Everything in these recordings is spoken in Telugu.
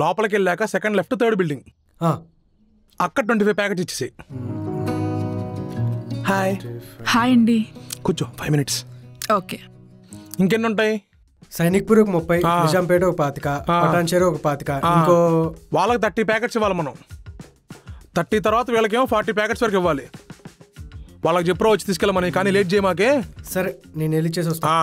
లోపలికి వెళ్ళాక సెకండ్ లెఫ్ట్ థర్డ్ బిల్డింగ్ అక్కడ 25 ప్యాకెట్స్ ఇచ్చేసి. హాయ్ హాయ్ అండి. కూర్చో 5 minutes. ఓకే. ఇంకెన్ని ఉంటాయి? సైనిక్పూర్ ఒక 30, నిజాంపేట ఒక 25, పటాన్ చెరు ఒక 25, ఇంకో వాళ్ళకి 30 ప్యాకెట్స్ ఇవ్వాలి మనం. 30 తర్వాత వీళ్ళకేమో 40 ప్యాకెట్స్ వరకు ఇవ్వాలి. వాళ్ళకి చెప్పు వచ్చి తీసుకెళ్ళమని, కానీ లేట్ చేయమాకే. సరే నేను వెళ్ళి చేసి వస్తా.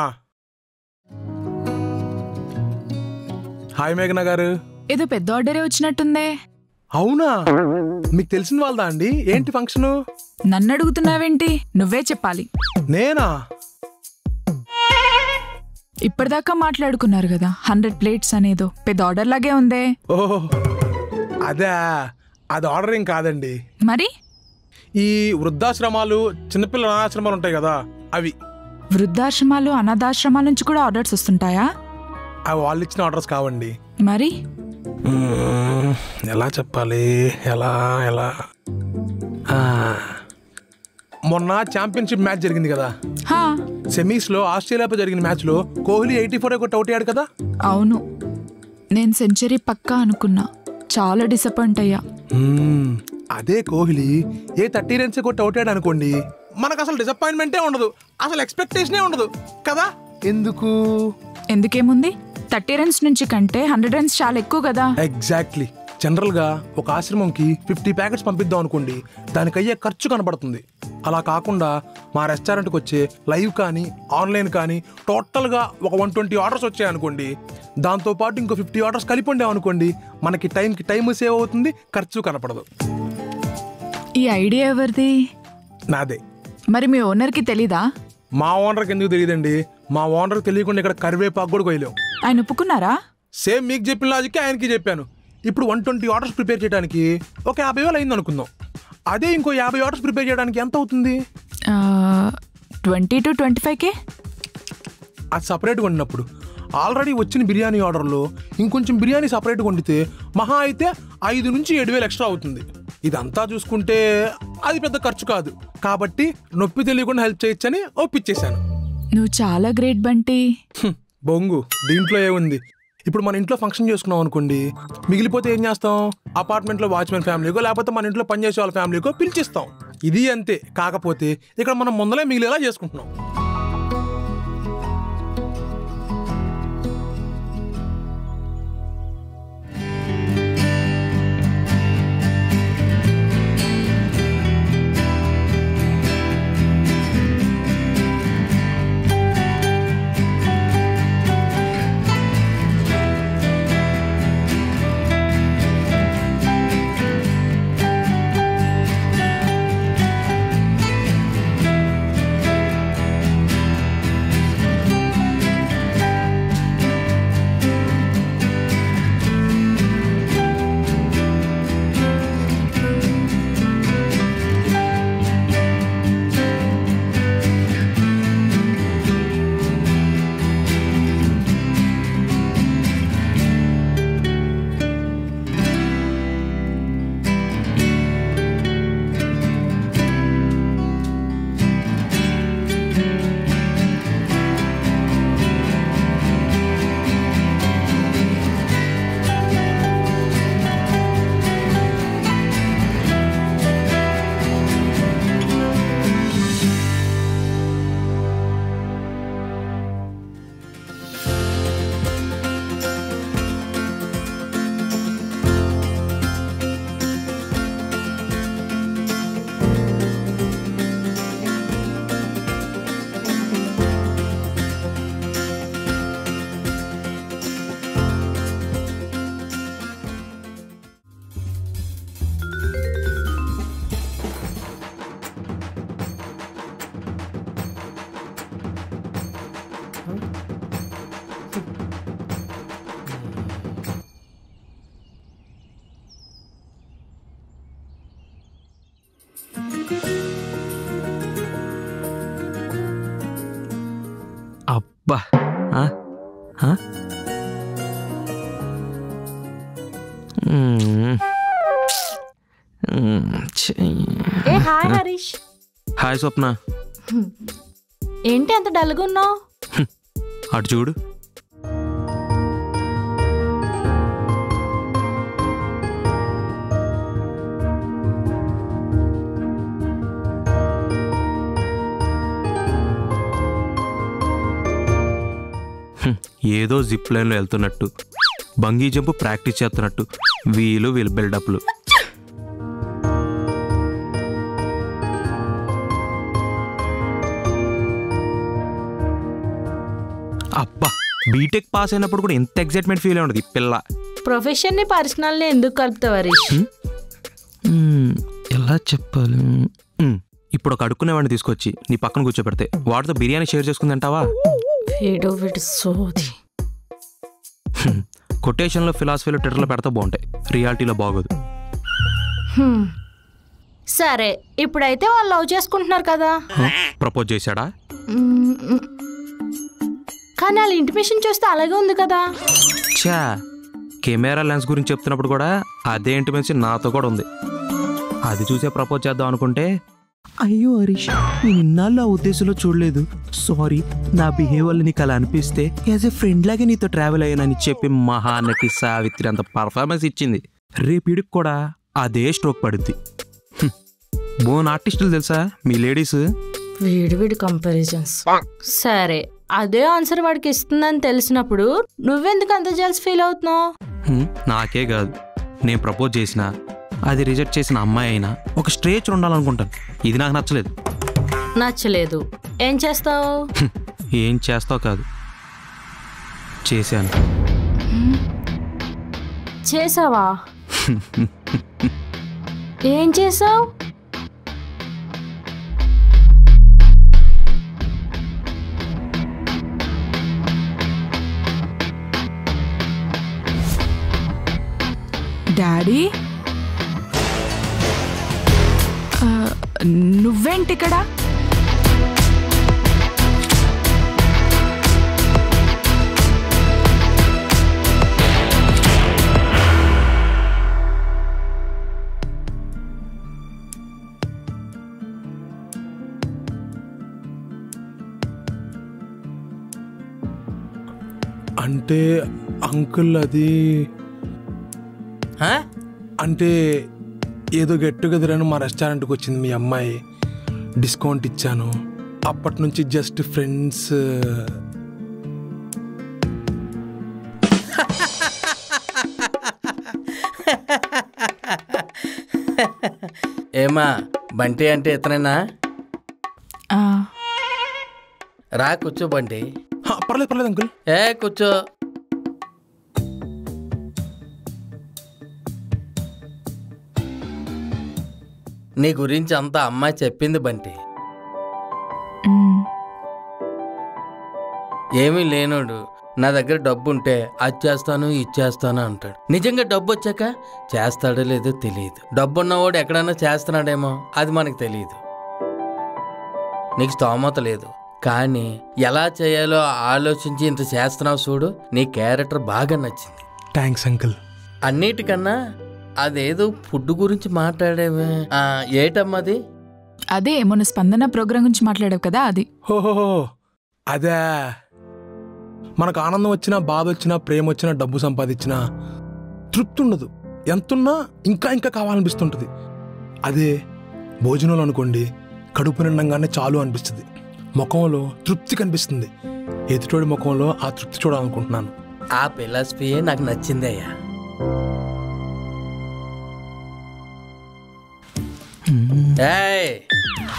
హాయ్ మేఘనా గారు. ఏదో పెద్ద ఆర్డరే వచ్చినట్టుందే. అవునా? మీకు తెలిసిన వాళ్ళదా అండి? ఏంటి ఫంక్షన్? నన్ను అడుగుతున్నావేంటి? నువ్వే చెప్పాలి. నేనా? ఇప్పటిదాకా మాట్లాడుకున్నారు కదా 100 plates అనేదో పెద్ద ఆర్డర్ లాగే ఉందే. ఓహో అదే, అది ఆర్డర్ ఏం కాదండి. మరి ఈ వృద్ధాశ్రమాలు, చిన్నపిల్లల అనాథాశ్రమాలు ఉంటాయి కదా, అవి. వృద్ధాశ్రమాలు, అనాథాశ్రమాల నుంచి కూడా ఆర్డర్స్ వస్తుంటాయా? అవి వాళ్ళు ఇచ్చిన ఆర్డర్స్ కావండి. మరి ఎలా చెప్పాలి, ఎలా ఎలా మొన్న ఛాంపియన్షిప్ మ్యాచ్ జరిగింది కదా, సెమీస్ లో ఆస్ట్రేలియాపై జరిగిన మ్యాచ్ లో కోహ్లీ 84 కొట్టి అవుట్ అయ్యాడు కదా. అవును, నేను సెంచరీ పక్కా అనుకున్నా, చాలా డిసప్పాయింట్ అయ్యా. అదే కోహ్లీ ఏ 30 runs కొట్టి అవుట్ అయ్యాడు అనుకోండి, మనకు అసలు డిసప్పాయింట్మెంటే ఉండదు, అసలు ఎక్స్పెక్టేషనే ఉండదు కదా. ఎందుకేముంది, 30 runs నుంచి కంటే 100 runs చాలా ఎక్కువ కదా. ఎగ్జాక్ట్లీ. జనరల్ గా ఒక ఆశ్రమంకి 50 ప్యాకెట్స్ పంపిద్దాం అనుకోండి, దానికి అయ్యే ఖర్చు కనబడుతుంది. అలా కాకుండా మా రెస్టారెంట్కి వచ్చే లైవ్ కానీ ఆన్లైన్ కానీ టోటల్గా ఒక 120 ఆర్డర్స్ వచ్చాయి అనుకోండి, దాంతోపాటు ఇంకో 50 ఆర్డర్స్ కలిపి ఉండే అనుకోండి, మనకి టైం సేవ్ అవుతుంది, ఖర్చు కనపడదు. ఈ ఐడియా ఎవరిది? నాదే. మరి మీ ఓనర్కి తెలీదా? మా ఓనర్కి ఎందుకు తెలియదండి, మా ఓనర్కి తెలియకుండా ఇక్కడ కరివేపాకు కూడా కొయ్యలేవు. ఆయన ఒప్పుకున్నారా? సేమ్ మీకు చెప్పిన లాజిక్ ఆయనకి చెప్పాను. ఇప్పుడు 120 ఆర్డర్స్ ప్రిపేర్ చేయడానికి ఒక 50,000 అయింది అనుకుందాం. అదే ఇంకో 50 ఆర్డర్స్ ప్రిపేర్ చేయడానికి ఎంత అవుతుంది? 20 to 25K. అది సపరేట్గా వండినప్పుడు. ఆల్రెడీ వచ్చిన బిర్యానీ ఆర్డర్లో ఇంకొంచెం బిర్యానీ సపరేట్గా వండితే మహా అయితే 5 నుంచి 7,000 ఎక్స్ట్రా అవుతుంది. ఇదంతా చూసుకుంటే అది పెద్ద ఖర్చు కాదు, కాబట్టి నొప్పి తెలియకుండా హెల్ప్ చేయొచ్చని ఒప్పించేశాను. నువ్వు చాలా గ్రేట్ బంటి. బొంగు, దీంట్లో ఏముంది. ఇప్పుడు మన ఇంట్లో ఫంక్షన్ చేసుకున్నాం అనుకోండి, మిగిలిపోతే ఏం చేస్తాం? అపార్ట్మెంట్లో వాచ్మెన్ ఫ్యామిలీకో లేకపోతే మన ఇంట్లో పనిచేసే వాళ్ళ ఫ్యామిలీకో పిలిచిస్తాం. ఇది అంతే. కాకపోతే ఇక్కడ మనం ముందలే మిగిలేలా చేసుకుంటున్నాం. ఏ హాయ్ హరీష్. హాయ్ స్వప్న. ఏంటి అంత డల్గా ఉన్నావు? అటు చూడు. ఏదో జిప్ లైన్లో వెళ్తున్నట్టు, బంగీ జంప్ ప్రాక్టీస్ చేస్తున్నట్టు వీళ్ళు బిల్డప్లు. అబ్బా, బీటెక్ పాస్ అయినప్పుడు కూడా ఎంత ఎక్సైట్మెంట్ ఫీల్ ఉండదు ఈ పిల్ల. ప్రొఫెషన్ ని పర్సనల్ ని ఎందుకు కలుపుతావు హరీష్? ఎలా చెప్పాలి? ఇప్పుడు ఒక అడుక్కునేవాడిని తీసుకొచ్చి నీ పక్కన కూర్చోబెడితే వాడితో బిర్యానీ షేర్ చేసుకుని తింటావా? కొటేషన్లో ఫిలాసఫీలో ట్విట్టర్లో పెడితే బాగుంటాయి, రియాలిటీలో బాగోదు. సరే, ఇప్పుడైతే వాళ్ళు లవ్ చేసుకుంటున్నారు కదా. ప్రపోజ్ చేశాడా? కానీ వాళ్ళ ఇంటిమేషన్ చూస్తే అలాగే ఉంది కదా. చా, కెమెరా లెన్స్ గురించి చెప్తున్నప్పుడు కూడా అదే ఇంటిమేషన్ నాతో కూడా ఉంది. అది చూసే ప్రపోజ్ చేద్దాం అనుకుంటే, అయ్యో హరీష్, నేను ఇన్నాళ్ళు ఆ ఉద్దేశంలో చూడలేదు, సారీ, నా బిహేవియర్ నీకు అలా అనిపిస్తే యాజ్ ఎ ఫ్రెండ్ లాగే నీతో ట్రావెల్ అయ్యానని చెప్పి మహానటి సావిత్రి అంత పర్ఫార్మెన్స్ ఇచ్చింది. రేపీడికి కూడా అదే స్ట్రోక్ పడుద్ది. బోన్ ఆర్టిస్టులు తెలుసా మీ లేడీస్? వీడి కంపారిజన్స్. సరే, అదే ఆన్సర్ వాడికి ఇస్తుందని తెలిసినప్పుడు నువ్వెందుకు అంత జెల్స్ ఫీల్ అవుతున్నావు? నాకే కాదు, నేను ప్రపోజ్ చేసిన అది రిజెక్ట్ చేసిన అమ్మాయి అయినా ఒక స్ట్రేచ్ ఉండాలనుకుంటాను. ఇది నాకు నచ్చలేదు. నచ్చలేదు, ఏం చేస్తావు? ఏం చేస్తావు కాదు, చేశాను. చేసావా? ఏం చేసావు? డాడీ, నువ్వేంటి ఇక్కడ? అంటే అంకుల్ అది అంటే ఏదో గెట్ టుగెదర్ అని మా రెస్టారెంట్కి వచ్చింది మీ అమ్మాయి, డిస్కౌంట్ ఇచ్చాను, అప్పటి నుంచి జస్ట్ ఫ్రెండ్స్. ఏమా బంటి అంటే ఇతనేనా? రా కూర్చో బంటి. పర్లేదు పర్లేదు అంకుల్. కూర్చో. నీ గురించి అంతా అమ్మాయి చెప్పింది బంటి. ఏమీ లేనోడు నా దగ్గర డబ్బు ఉంటే అది చేస్తాను ఇచ్చేస్తాను అంటాడు. నిజంగా డబ్బు వచ్చాక చేస్తాడో లేదో తెలియదు. డబ్బున్నవాడు ఎక్కడైనా చేస్తున్నాడేమో, అది మనకు తెలియదు. నీకు స్తోమత లేదు, కానీ ఎలా చేయాలో ఆలోచించి ఇంత చేస్తున్నావు చూడు. నీ క్యారెక్టర్ బాగా నచ్చింది. Thanks uncle. అన్నిటికన్నా అదేదో ఫుడ్ గురించి మాట్లాడేవే, ఏటమ్మది? అదే మొన్న స్పందన ప్రోగ్రాం గురించి మాట్లాడావు కదా, అది. హోహో, అదే. మనకు ఆనందం వచ్చినా, బాధ వచ్చినా, ప్రేమ వచ్చినా, డబ్బు సంపాదించినా తృప్తి ఉండదు. ఎంతున్నా ఇంకా ఇంకా కావాలనిపిస్తుంటుంది. అదే భోజనంలో అనుకోండి, కడుపు నిండంగానే చాలు అనిపిస్తుంది. ముఖంలో తృప్తి కనిపిస్తుంది. ఎదుటోడి ముఖంలో ఆ తృప్తి చూడాలనుకుంటున్నాను. ఆ ఫిలాసఫీయే నాకు నచ్చింది అయ్యా.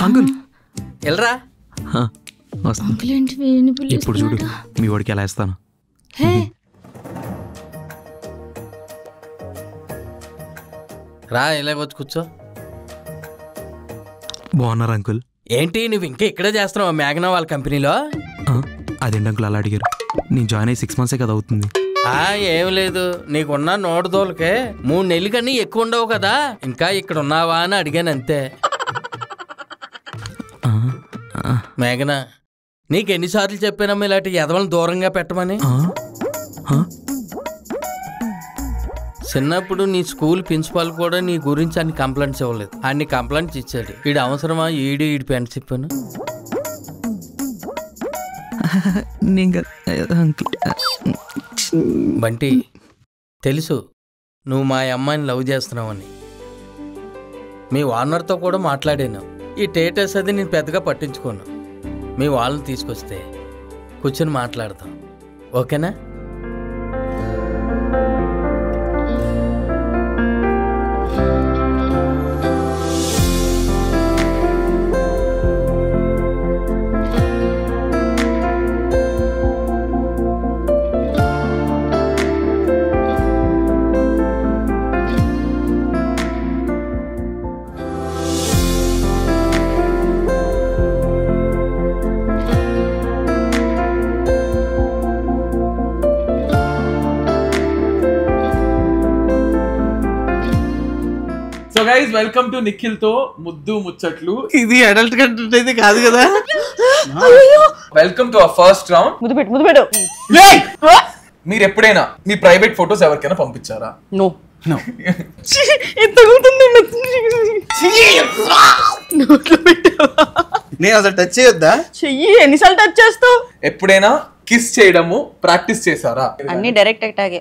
అంకుల్ వెళ్ళరా. ఇప్పుడు చూడు మీ వాడికి ఎలా ఇస్తాను. రా, ఇలా వచ్చి కూర్చో. బాగున్నారు అంకుల్. ఏంటి నువ్వు ఇంకా ఇక్కడే చేస్తున్నావు మేఘనా వాళ్ళ కంపెనీలో? అదేంటి అంకుల్ అలా అడిగారు? నేను జాయిన్ అయ్యి 6 months కదా అవుతుంది. ఏం లేదు, నీకున్న నోటుదోలకే 3 నెలలు కన్నా ఎక్కువ ఉండవు కదా, ఇంకా ఇక్కడ ఉన్నావా అని అడిగాను అంతే. మేఘనా, నీకు ఎన్నిసార్లు చెప్పానమ్మా ఇలాంటి ఎదవలను దూరంగా పెట్టమని? చిన్నప్పుడు నీ స్కూల్ ప్రిన్సిపాల్ కూడా నీ గురించి అన్ని కంప్లైంట్స్ ఇవ్వలేదు, అన్ని కంప్లైంట్స్ ఇచ్చాడు. ఈడు అవసరమా? ఈడి పెంట చెప్పాను. బంటి, తెలుసు నువ్వు మా అమ్మాయిని లవ్ చేస్తున్నావని. మీ ఓనర్తో కూడా మాట్లాడాను. ఈ టేటస్ అది నేను పెద్దగా పట్టించుకోను. మీ వాళ్ళని తీసుకొస్తే కూర్చొని మాట్లాడతాం, ఓకేనా? So guys, welcome to Nikhil తో ముద్దు ముచ్చట్లు. ఇది అడల్ట్ కంటెంట్ అయితే కాదు కదా. Welcome to our first round. ముద్దు. మీరు ఎప్పుడైనా మీ ప్రైవేట్ ఫోటోస్ ఎవరికైనా పంపించారా? నో. నేను అసలు టచ్ చేయొద్దా? చెయ్యి, ఎన్నిసార్లు టచ్ చేస్తావు? ఎప్పుడైనా కిస్ చేయడము ప్రాక్టీస్ చేశారా? అన్ని డైరెక్ట్ అటాగే.